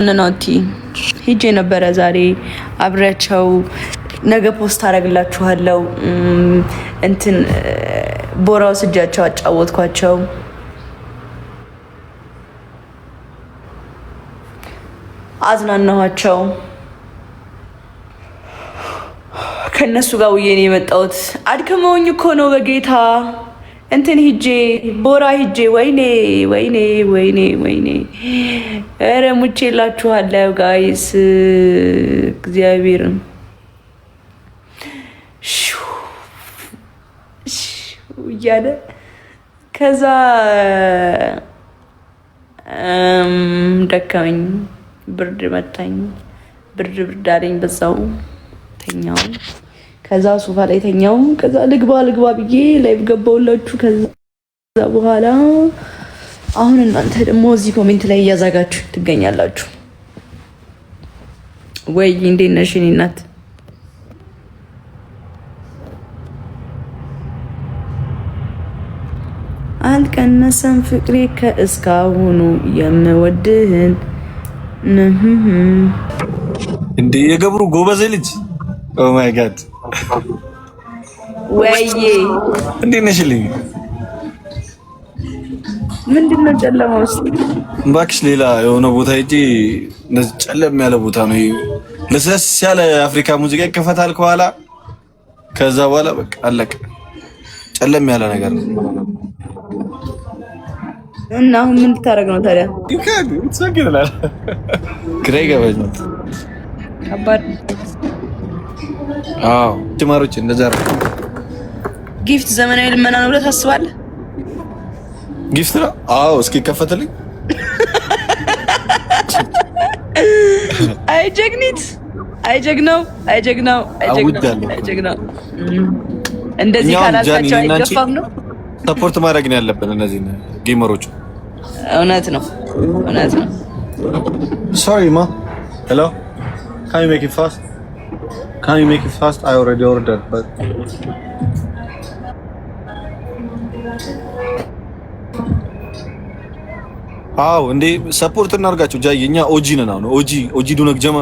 ነናቲ ሂጄ ነበረ ዛሬ አብሬያቸው ነገ ፖስት አደርግላችኋለሁ። እንትን ቦራው ስጃቸው አጫወትኳቸው። አዝናናኋቸው። ከነሱ ጋር ውዬ ነው የመጣሁት። አድክመውኝ እኮ ነው በጌታ እንትን ሂጄ ቦራ ሂጄ ወይኔ ወይኔ ወይኔ ወይኔ ኧረ ሙቼላችኋለሁ ጋይስ እግዚአብሔርን እያለ ከዛ ደከመኝ፣ ብርድ መታኝ፣ ብርድ አለኝ። በዛው ተኛው። ከዛ ሶፋ ላይ ተኛው። ከዛ ልግባ ብዬ ላይቭ ገባሁላችሁ። ከዛ በኋላ አሁን እናንተ ደግሞ እዚህ ኮሜንት ላይ እያዛጋችሁ ትገኛላችሁ። ወይ እንዴት ነሽ የኔ እናት? አልቀነሰም ፍቅሬ ከእስካሁኑ የምወድህን እንዴ የገብሩ ጎበዝ ልጅ። ኦ ማይ ጋድ ወይዬ እንዴት ነሽልኝ? ምንድነው ጨለማ ውስጥ? እባክሽ ሌላ የሆነ ቦታ ሂጂ። እንደዚህ ጨለም ያለ ቦታ ነው። ለስለስ ያለ አፍሪካ ሙዚቃ ይከፈታል ከኋላ። ከዛ በኋላ በቃ አለቀ። ጨለም ያለ ነገር ነው። እና አሁን ምን ልታደርግ ነው ታዲያ? ትሰግናለህ? ግራ ይገባኛል። ከባድ። አዎ ጅማሮች እንደዛ ነው። ጊፍት ዘመናዊ ልመና ነው ብለህ ታስባለህ? ጊፍት ነው? አዎ እስኪ ከፈተልኝ። አይ ጀግኒት፣ አይ ጀግናው፣ አይ ጀግናው፣ አይ ጀግናው። እንደዚህ ካላሳቸው አይገፋም ነው። ሰፖርት ማድረግ ነው ያለብን እነዚህ ጌመሮቹ። እውነት ነው፣ እውነት ነው። ሶሪ ማ ሄሎ ካን ዩ ሜክ ኢት ፋስት ካን ዩ ሜክ ኢት ፋስት አይ ኦልሬዲ ኦርደርድ በት አው እንዴ ሰፖርት እናርጋቸው። ጃይ እኛ ኦጂ ነን። አሁን ኦጂ ዱነክ ጀማ